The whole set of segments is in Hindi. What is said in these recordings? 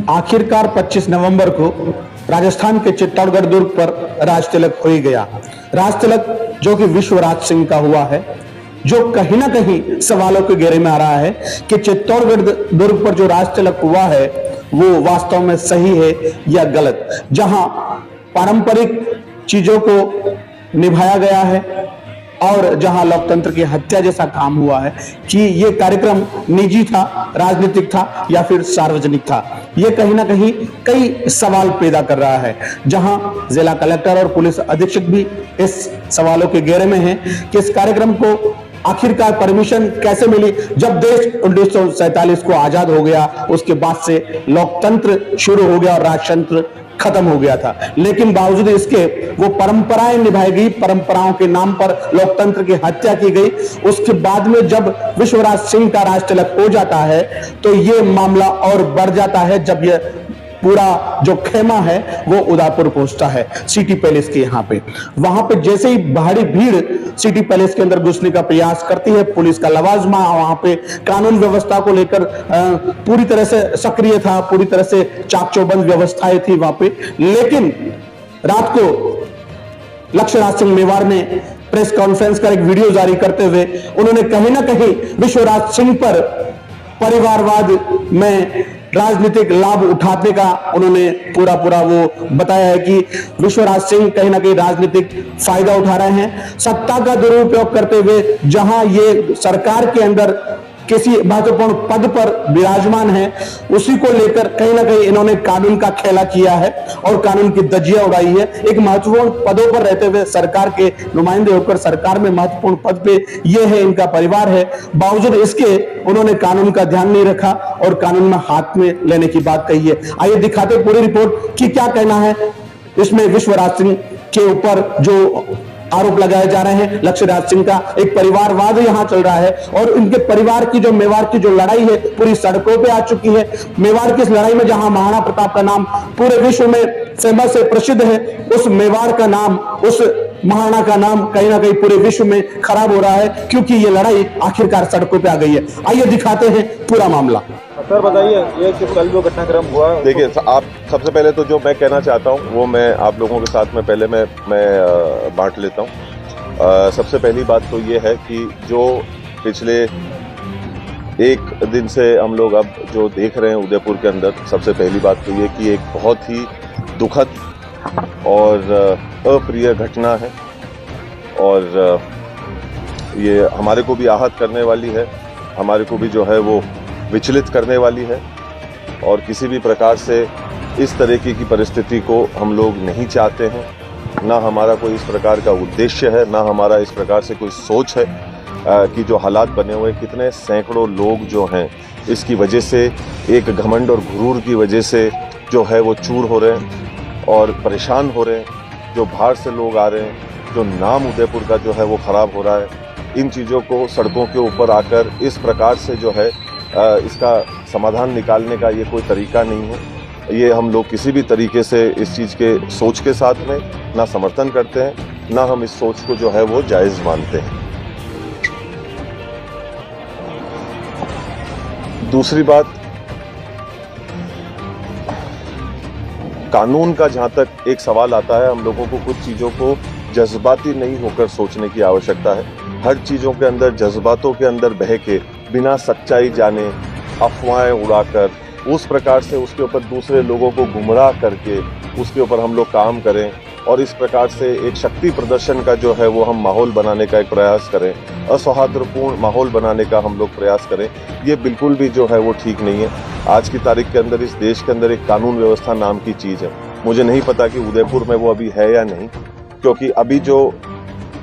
आखिरकार 25 नवंबर को राजस्थान के चित्तौड़गढ़ दुर्ग पर राज तिलक हो ही गया। राज तिलक जो कि विश्वराज सिंह का हुआ है, जो कहीं ना कहीं सवालों के घेरे में आ रहा है कि चित्तौड़गढ़ दुर्ग पर जो राज तिलक हुआ है वो वास्तव में सही है या गलत। जहां पारंपरिक चीजों को निभाया गया है और जहां लोकतंत्र की हत्या जैसा काम हुआ है कि ये कार्यक्रम निजी था, राजनीतिक था या फिर सार्वजनिक था, ये कहीं ना कहीं कई सवाल पैदा कर रहा है। जहां जिला कलेक्टर और पुलिस अधीक्षक भी इस सवालों के घेरे में हैं कि इस कार्यक्रम को आखिरकार परमिशन कैसे मिली। जब देश 1947 को आजाद हो गया, उसके बाद से लोकतंत्र शुरू हो गया और राजतंत्र खत्म हो गया था, लेकिन बावजूद इसके वो परंपराएं निभाई गई, परंपराओं के नाम पर लोकतंत्र की हत्या की गई। उसके बाद में जब विश्वराज सिंह का राज तिलक हो जाता है तो ये मामला और बढ़ जाता है। जब ये पूरा जो खेमा है वो उदयपुर पहुंचता है सिटी पैलेस के यहाँ पे, वहां पे जैसे ही भारी भीड़ सिटी पैलेस के अंदर घुसने का प्रयास करती है, पुलिस का लवाजमा वहां पे कानून व्यवस्था को लेकर पूरी तरह से सक्रिय था, पूरी तरह से चाक चौबंद व्यवस्थाएं थी वहां पे। लेकिन रात को लक्ष्य राज सिंह मेवाड़ ने प्रेस कॉन्फ्रेंस कर एक वीडियो जारी करते हुए उन्होंने कहीं ना कहीं विश्वराज सिंह पर परिवारवाद में राजनीतिक लाभ उठाने का उन्होंने पूरा वो बताया है कि विश्वराज सिंह कहीं ना कहीं राजनीतिक फायदा उठा रहे हैं, सत्ता का दुरुपयोग करते हुए। जहां ये सरकार के अंदर किसी महत्वपूर्ण पद पर विराजमान है, उसी को लेकर कहीं ना कहीं इन्होंने कानून का खेला किया है और कानून की धज्जियां उड़ाई है। एक महत्वपूर्ण पदों पर रहते हुए, सरकार के नुमाइंदे होकर सरकार में महत्वपूर्ण पद पे ये है, इनका परिवार है, बावजूद इसके उन्होंने कानून का ध्यान नहीं रखा और कानून में हाथ में लेने की बात कही है। आइए दिखाते पूरी रिपोर्ट कि क्या कहना है इसमें विश्वराज सिंह के ऊपर जो आरोप लगाए जा रहे हैं। लक्ष्य राज सिंह का एक परिवारवाद यहां चल रहा है और इनके परिवार की जो मेवाड़ की जो लड़ाई है पूरी सड़कों पे आ चुकी है। मेवाड़ की इस लड़ाई में जहां महाराणा प्रताप का नाम पूरे विश्व में फेमस है, प्रसिद्ध है, उस मेवाड़ का नाम, उस महाराणा का नाम कहीं ना कहीं पूरे विश्व में खराब हो रहा है क्योंकि ये लड़ाई आखिरकार सड़कों पे आ गई है। आइए दिखाते हैं पूरा मामला। सर बताइए, ये कल जो घटनाक्रम हुआ, देखिए आप सबसे पहले तो जो मैं कहना चाहता हूँ वो मैं आप लोगों के साथ में पहले मैं बांट लेता हूँ। सबसे पहली बात तो ये है कि जो पिछले एक दिन से हम लोग अब जो देख रहे हैं उदयपुर के अंदर, सबसे पहली बात तो ये कि एक बहुत ही दुखद और अप्रिय घटना है और ये हमारे को भी आहत करने वाली है, हमारे को भी जो है वो विचलित करने वाली है और किसी भी प्रकार से इस तरीके की परिस्थिति को हम लोग नहीं चाहते हैं। ना हमारा कोई इस प्रकार का उद्देश्य है, ना हमारा इस प्रकार से कोई सोच है कि जो हालात बने हुए, कितने सैकड़ों लोग जो हैं इसकी वजह से, एक घमंड और गुरूर की वजह से जो है वो चूर हो रहे हैं और परेशान हो रहे हैं। जो बाहर से लोग आ रहे हैं, जो नाम उदयपुर का जो है वो ख़राब हो रहा है, इन चीज़ों को सड़कों के ऊपर आकर इस प्रकार से जो है इसका समाधान निकालने का ये कोई तरीका नहीं है। ये हम लोग किसी भी तरीके से इस चीज़ के सोच के साथ में ना समर्थन करते हैं, ना हम इस सोच को जो है वो जायज़ मानते हैं। दूसरी बात, कानून का जहाँ तक एक सवाल आता है, हम लोगों को कुछ चीज़ों को जज्बाती नहीं होकर सोचने की आवश्यकता है। हर चीज़ों के अंदर जज्बातों के अंदर बह के, बिना सच्चाई जाने अफवाहें उड़ाकर, उस प्रकार से उसके ऊपर दूसरे लोगों को गुमराह करके उसके ऊपर हम लोग काम करें और इस प्रकार से एक शक्ति प्रदर्शन का जो है वो हम माहौल बनाने का एक प्रयास करें, असौहार्दपूर्ण माहौल बनाने का हम लोग प्रयास करें, ये बिल्कुल भी जो है वो ठीक नहीं है। आज की तारीख के अंदर इस देश के अंदर एक कानून व्यवस्था नाम की चीज़ है। मुझे नहीं पता कि उदयपुर में वो अभी है या नहीं, क्योंकि अभी जो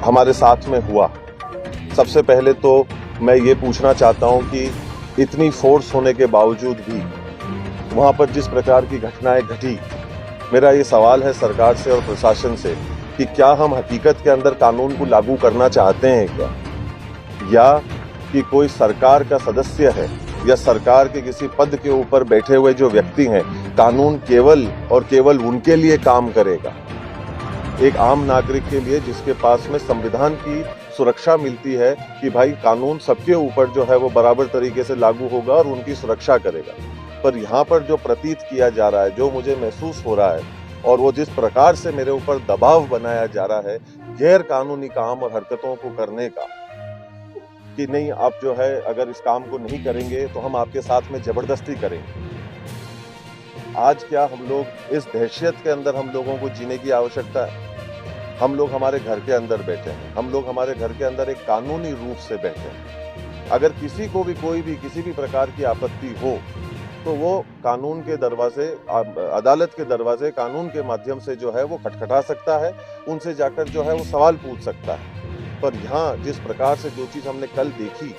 हमारे साथ में हुआ, सबसे पहले तो मैं ये पूछना चाहता हूँ कि इतनी फोर्स होने के बावजूद भी वहाँ पर जिस प्रकार की घटनाएं घटी, मेरा ये सवाल है सरकार से और प्रशासन से कि क्या हम हकीकत के अंदर कानून को लागू करना चाहते हैं क्या, या कि कोई सरकार का सदस्य है या सरकार के किसी पद के ऊपर बैठे हुए जो व्यक्ति हैं, कानून केवल और केवल उनके लिए काम करेगा। एक आम नागरिक के लिए जिसके पास में संविधान की सुरक्षा मिलती है कि भाई कानून सबके ऊपर जो है वो बराबर तरीके से लागू होगा और उनकी सुरक्षा करेगा, पर यहाँ पर जो प्रतीत किया जा रहा है, जो मुझे महसूस हो रहा है, और वो जिस प्रकार से मेरे ऊपर दबाव बनाया जा रहा है गैर कानूनी काम और हरकतों को करने का, कि नहीं आप जो है अगर इस काम को नहीं करेंगे तो हम आपके साथ में जबरदस्ती करेंगे। आज क्या हम लोग इस दहशत के अंदर हम लोगों को जीने की आवश्यकता है? हम लोग हमारे घर के अंदर बैठे हैं, हम लोग हमारे घर के अंदर एक कानूनी रूप से बैठे हैं। अगर किसी को भी कोई भी किसी भी प्रकार की आपत्ति हो तो वो कानून के दरवाजे, अदालत के दरवाजे, कानून के माध्यम से जो है वो खटखटा सकता है, उनसे जाकर जो है वो सवाल पूछ सकता है। पर यहाँ जिस प्रकार से जो चीज़ हमने कल देखी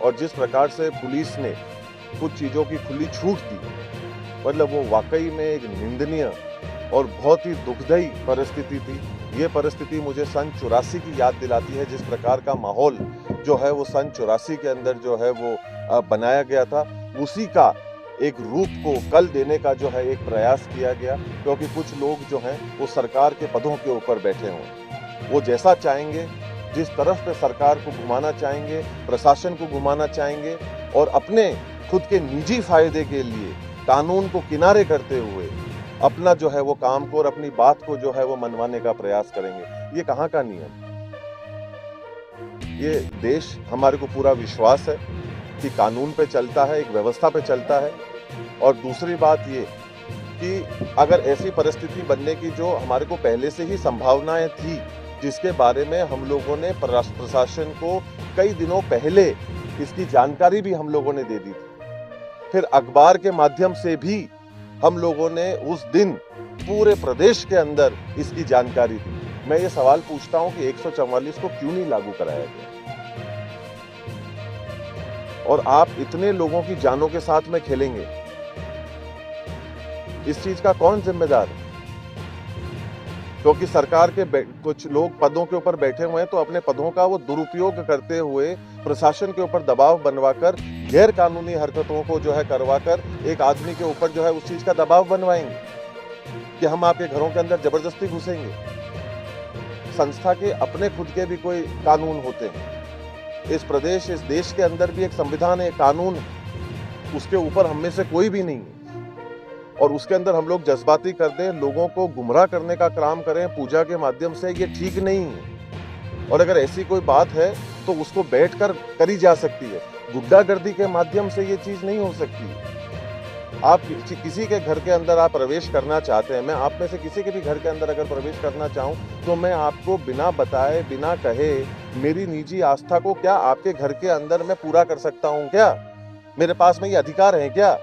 और जिस प्रकार से पुलिस ने कुछ चीज़ों की खुली छूट दी, मतलब वो वाकई में एक निंदनीय और बहुत ही दुखदायी परिस्थिति थी। ये परिस्थिति मुझे सन 84 की याद दिलाती है, जिस प्रकार का माहौल जो है वो सन 84 के अंदर जो है वो बनाया गया था, उसी का एक रूप को कल देने का जो है एक प्रयास किया गया। क्योंकि कुछ लोग जो हैं वो सरकार के पदों के ऊपर बैठे हों, वो जैसा चाहेंगे, जिस तरफ पे सरकार को घुमाना चाहेंगे, प्रशासन को घुमाना चाहेंगे, और अपने खुद के निजी फायदे के लिए कानून को किनारे करते हुए अपना जो है वो काम को और अपनी बात को जो है वो मनवाने का प्रयास करेंगे। ये कहाँ का नियम? ये देश, हमारे को पूरा विश्वास है कि कानून पे चलता है, एक व्यवस्था पे चलता है। और दूसरी बात ये कि अगर ऐसी परिस्थिति बनने की जो हमारे को पहले से ही संभावनाएं थी, जिसके बारे में हम लोगों ने प्रशासन को कई दिनों पहले इसकी जानकारी भी हम लोगों ने दे दी थी, फिर अखबार के माध्यम से भी हम लोगों ने उस दिन पूरे प्रदेश के अंदर इसकी जानकारी दी। मैं ये सवाल पूछता हूं कि 144 को क्यों नहीं लागू कराया गया? और आप इतने लोगों की जानों के साथ में खेलेंगे, इस चीज का कौन जिम्मेदार है? क्योंकि सरकार के कुछ लोग पदों के ऊपर बैठे हुए हैं, तो अपने पदों का वो दुरुपयोग करते हुए प्रशासन के ऊपर दबाव बनवाकर, गैर कानूनी हरकतों को जो है करवाकर एक आदमी के ऊपर जो है उस चीज का दबाव बनवाएंगे कि हम आपके घरों के अंदर जबरदस्ती घुसेंगे। संस्था के अपने खुद के भी कोई कानून होते हैं। इस प्रदेश, इस देश के अंदर भी एक संविधान है, कानून है, उसके ऊपर हम में से कोई भी नहीं है। और उसके अंदर हम लोग जज्बाती कर दें, लोगों को गुमराह करने का काम करें पूजा के माध्यम से, ये ठीक नहीं है। और अगर ऐसी कोई बात है तो उसको बैठकर करी जा सकती है, गुंडागर्दी के माध्यम से ये चीज नहीं हो सकती है। आप किसी के घर के अंदर आप प्रवेश करना चाहते हैं, मैं आप में से किसी के भी घर के अंदर अगर प्रवेश करना चाहूं तो मैं आपको बिना बताए, बिना कहे, मेरी निजी आस्था को क्या आपके घर के अंदर मैं पूरा कर सकता हूं? क्या मेरे पास में ये अधिकार है? क्या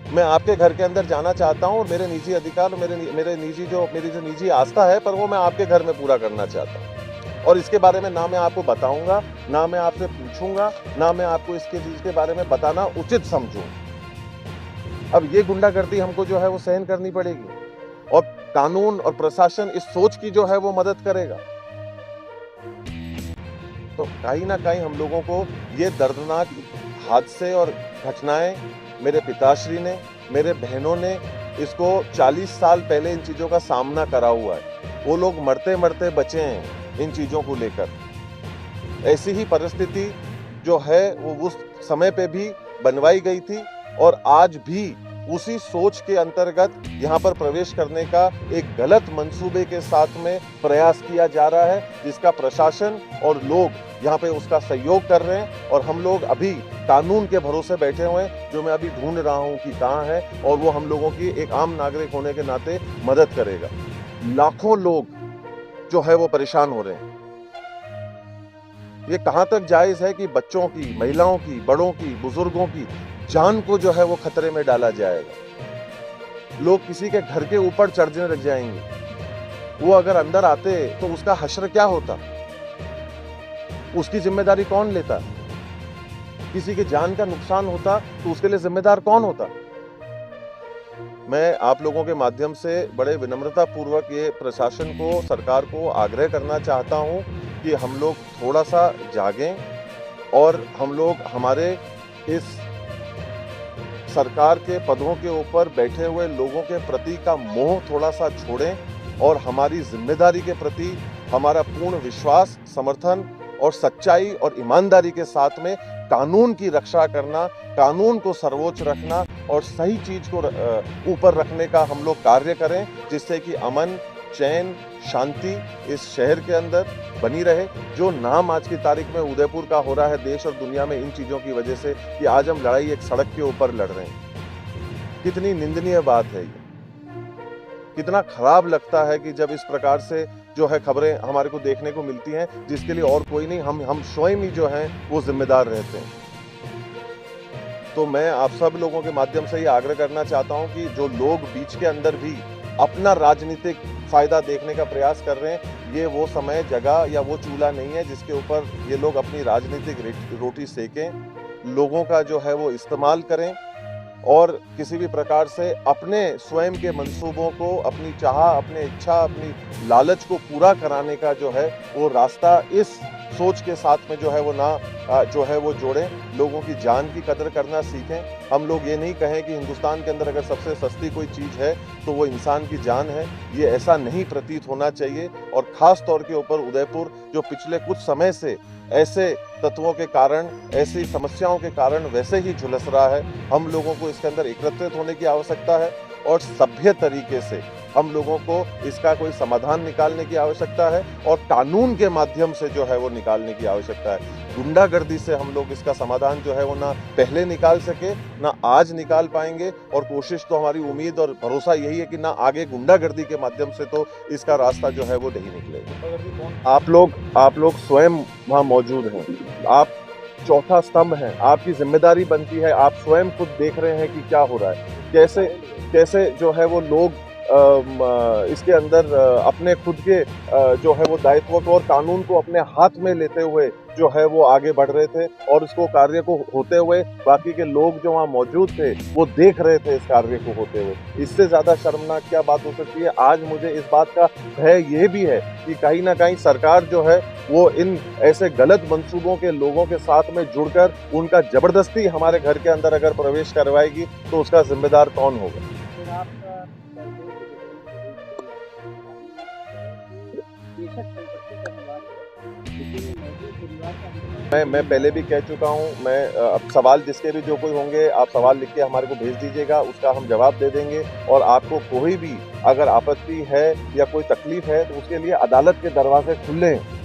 मैं आपके घर के अंदर जाना चाहता हूं और मेरे निजी अधिकार, मेरी जो निजी आस्था है, पर वो मैं आपके घर में पूरा करना चाहता हूं, और इसके बारे में ना मैं आपको बताऊंगा, ना मैं आपसे पूछूंगा, ना मैं आपको इसके चीज के बारे में बताना उचित समझूं। अब ये गुंडागर्दी हमको जो है वो सहन करनी पड़ेगी, और कानून और प्रशासन इस सोच की जो है वो मदद करेगा। तो कहीं ना कहीं हम लोगों को ये दर्दनाक हादसे और घटनाएं, मेरे पिताश्री ने, मेरे बहनों ने इसको 40 साल पहले इन चीजों का सामना करा हुआ है। वो लोग मरते मरते बचे हैं इन चीजों को लेकर। ऐसी ही परिस्थिति जो है वो उस समय पे भी बनवाई गई थी, और आज भी उसी सोच के अंतर्गत यहाँ पर प्रवेश करने का एक गलत मंसूबे के साथ में प्रयास किया जा रहा है, जिसका प्रशासन और लोग यहाँ पे उसका सहयोग कर रहे हैं। और हम लोग अभी कानून के भरोसे बैठे हुए हैं, जो मैं अभी ढूंढ रहा हूँ कि कहाँ है, और वो हम लोगों की एक आम नागरिक होने के नाते मदद करेगा। लाखों लोग जो है वो परेशान हो रहे हैं। ये कहाँ तक जायज है कि बच्चों की, महिलाओं की, बड़ों की, बुजुर्गों की जान को जो है वो खतरे में डाला जाएगा? लोग किसी के घर के ऊपर चढ़ने लग जाएंगे। वो अगर अंदर आते तो उसका हश्र क्या होता? उसकी जिम्मेदारी कौन लेता? किसी की जान का नुकसान होता तो उसके लिए जिम्मेदार कौन होता? मैं आप लोगों के माध्यम से बड़े विनम्रता पूर्वक ये प्रशासन को, सरकार को आग्रह करना चाहता हूं कि हम लोग थोड़ा सा जागें, और हम लोग हमारे इस सरकार के पदों के ऊपर बैठे हुए लोगों के प्रति का मोह थोड़ा सा छोड़ें, और हमारी जिम्मेदारी के प्रति हमारा पूर्ण विश्वास, समर्थन और सच्चाई और ईमानदारी के साथ में कानून की रक्षा करना, कानून को सर्वोच्च रखना और सही चीज को ऊपर रखने का हम लोग कार्य करें, जिससे कि अमन, चैन, शांति इस शहर के अंदर बनी रहे। जो नाम आज की तारीख में उदयपुर का हो रहा है देश और दुनिया में इन चीजों की वजह से कि आज हम लड़ाई एक सड़क के ऊपर लड़ रहे हैं, कितनी निंदनीय बात है ये। कितना खराब लगता है कि जब इस प्रकार से जो है खबरें हमारे को देखने को मिलती हैं, जिसके लिए और कोई नहीं, हम स्वयं ही जो हैं वो जिम्मेदार रहते हैं। तो मैं आप सब लोगों के माध्यम से ये आग्रह करना चाहता हूं कि जो लोग बीच के अंदर भी अपना राजनीतिक फायदा देखने का प्रयास कर रहे हैं, ये वो समय, जगह या वो चूल्हा नहीं है जिसके ऊपर ये लोग अपनी राजनीतिक रोटी सेकें। लोगों का जो है वो इस्तेमाल करें और किसी भी प्रकार से अपने स्वयं के मंसूबों को, अपनी चाह, अपने इच्छा, अपनी लालच को पूरा कराने का जो है वो रास्ता इस सोच के साथ में जो है वो ना जो है वो जोड़ें। लोगों की जान की कदर करना सीखें। हम लोग ये नहीं कहें कि हिंदुस्तान के अंदर अगर सबसे सस्ती कोई चीज़ है तो वो इंसान की जान है, ये ऐसा नहीं प्रतीत होना चाहिए। और ख़ास तौर के ऊपर उदयपुर जो पिछले कुछ समय से ऐसे तत्वों के कारण, ऐसी समस्याओं के कारण वैसे ही झुलस रहा है, हम लोगों को इसके अंदर एकत्रित होने की आवश्यकता है और सभ्य तरीके से हम लोगों को इसका कोई समाधान निकालने की आवश्यकता है और कानून के माध्यम से जो है वो निकालने की आवश्यकता है। गुंडागर्दी से हम लोग इसका समाधान जो है वो ना पहले निकाल सके, ना आज निकाल पाएंगे और कोशिश तो हमारी उम्मीद और भरोसा यही है कि ना आगे गुंडागर्दी के माध्यम से तो इसका रास्ता जो है वो नहीं निकलेगा। आप लोग स्वयं वहाँ मौजूद हैं, आप चौथा स्तंभ हैं, आपकी जिम्मेदारी बनती है। आप स्वयं खुद देख रहे हैं कि क्या हो रहा है, कैसे जो है वो लोग इसके अंदर अपने खुद के जो है वो दायित्व को और कानून को अपने हाथ में लेते हुए जो है वो आगे बढ़ रहे थे और इसको कार्य को होते हुए बाकी के लोग जो वहाँ मौजूद थे वो देख रहे थे इस कार्य को होते हुए। इससे ज्यादा शर्मनाक क्या बात हो सकती है। आज मुझे इस बात का भय ये भी है कि कहीं ना कहीं सरकार जो है वो इन ऐसे गलत मंसूबों के लोगों के साथ में जुड़कर उनका जबरदस्ती हमारे घर के अंदर अगर प्रवेश करवाएगी तो उसका जिम्मेदार कौन होगा। मैं पहले भी कह चुका हूं, मैं अब सवाल जिसके भी जो कोई होंगे आप सवाल लिख के हमारे को भेज दीजिएगा, उसका हम जवाब दे देंगे। और आपको कोई भी अगर आपत्ति है या कोई तकलीफ है तो उसके लिए अदालत के दरवाजे खुले हैं।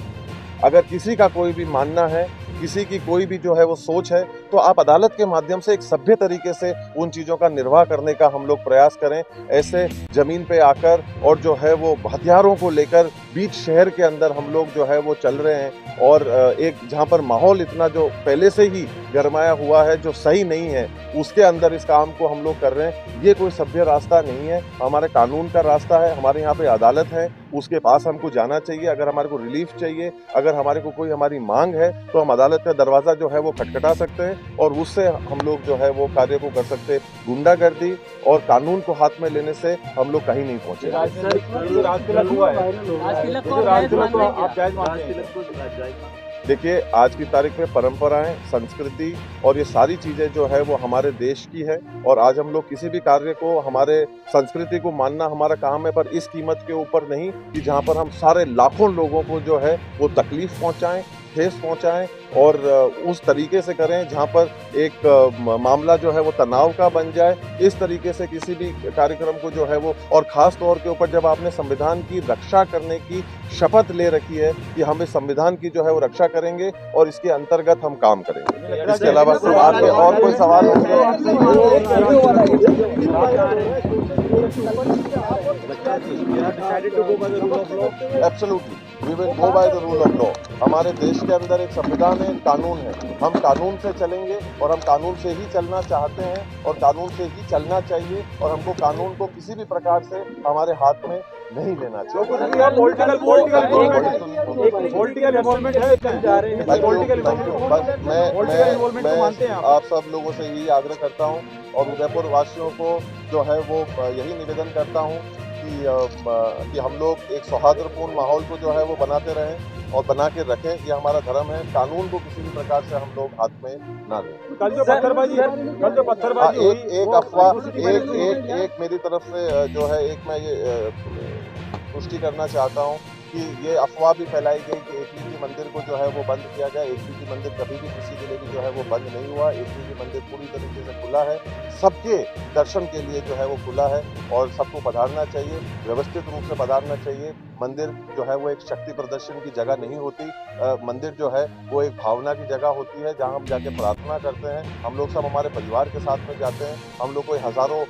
अगर किसी का कोई भी मानना है, किसी की कोई भी जो है वो सोच है तो आप अदालत के माध्यम से एक सभ्य तरीके से उन चीज़ों का निर्वाह करने का हम लोग प्रयास करें। ऐसे जमीन पे आकर और जो है वो हथियारों को लेकर बीच शहर के अंदर हम लोग जो है वो चल रहे हैं और एक जहाँ पर माहौल इतना जो पहले से ही गरमाया हुआ है, जो सही नहीं है, उसके अंदर इस काम को हम लोग कर रहे हैं। ये कोई सभ्य रास्ता नहीं है, हमारे कानून का रास्ता है। हमारे यहाँ पे अदालत है, उसके पास हमको जाना चाहिए। अगर हमारे को रिलीफ चाहिए, अगर हमारे को कोई हमारी मांग है तो हम अदालत का दरवाजा जो है वो खटखटा सकते हैं और उससे हम लोग जो है वो कार्य को कर सकते हैं। गुंडागर्दी और कानून को हाथ में लेने से हम लोग कहीं नहीं पहुंचे। देखिए, आज की तारीख में परंपराएं, संस्कृति और ये सारी चीजें जो है वो हमारे देश की है और आज हम लोग किसी भी कार्य को, हमारे संस्कृति को मानना हमारा काम है, पर इस कीमत के ऊपर नहीं कि जहां पर हम सारे लाखों लोगों को जो है वो तकलीफ पहुंचाएं, ठेस पहुंचाएं और उस तरीके से करें जहां पर एक मामला जो है वो तनाव का बन जाए। इस तरीके से किसी भी कार्यक्रम को जो है वो, और खास तौर के ऊपर जब आपने संविधान की रक्षा करने की शपथ ले रखी है कि हम इस संविधान की जो है वो रक्षा करेंगे और इसके अंतर्गत हम काम करेंगे। इसके अलावा आपके और कोई सवाल होंगे? Absolutely, we will go by the rule of law. हमारे देश के अंदर एक संविधान है, कानून है, हम कानून से चलेंगे और हम कानून से ही चलना चाहते हैं और कानून से ही चलना चाहिए और हमको कानून को किसी भी प्रकार से हमारे हाथ में नहीं लेना चाहिए। मैं आप सब लोगों से यही आग्रह करता हूं और उदयपुर वासियों को जो है वो यही निवेदन करता हूं कि हम लोग एक सौहार्दपूर्ण माहौल को जो है वो बनाते रहें और बना के रखें। ये हमारा धर्म है। कानून को किसी भी प्रकार से हम लोग हाथ में ना लें। कल जो पत्थरबाजी एक अफवाह, एक मेरी तरफ से जो है, एक मैं ये पुष्टि करना चाहता हूँ कि ये अफवाह भी फैलाई गई कि एकलिंग जी मंदिर को जो है वो बंद किया गया। एकलिंग जी मंदिर कभी भी किसी के लिए भी जो है वो बंद नहीं हुआ। एकलिंग जी मंदिर पूरी तरीके से खुला है, सबके दर्शन के लिए जो है वो खुला है और सबको पधारना चाहिए, व्यवस्थित रूप से पधारना चाहिए। मंदिर जो है वो एक शक्ति प्रदर्शन की जगह नहीं होती। मंदिर जो है वो एक भावना की जगह होती है जहाँ हम जाके प्रार्थना करते हैं। हम लोग सब हमारे परिवार के साथ में जाते हैं। हम लोग कोई हजारों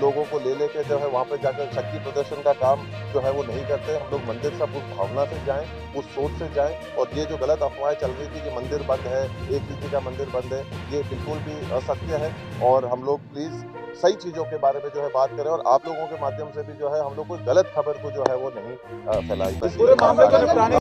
लोगों को ले लेके जो है वहाँ पे जाकर शक्ति प्रदर्शन का काम जो है वो नहीं करते। हम लोग मंदिर सब उस भावना से जाएं, उस सोच से जाएं। और ये जो गलत अफवाहें चल रही थी कि मंदिर बंद है, एकलिंग जी का मंदिर बंद है, ये बिल्कुल भी असत्य है। और हम लोग प्लीज सही चीजों के बारे में जो है बात करें और आप लोगों के माध्यम से भी जो है हम लोग कोई गलत खबर को जो है वो नहीं फैलाई। पूरे मामले को निपटाने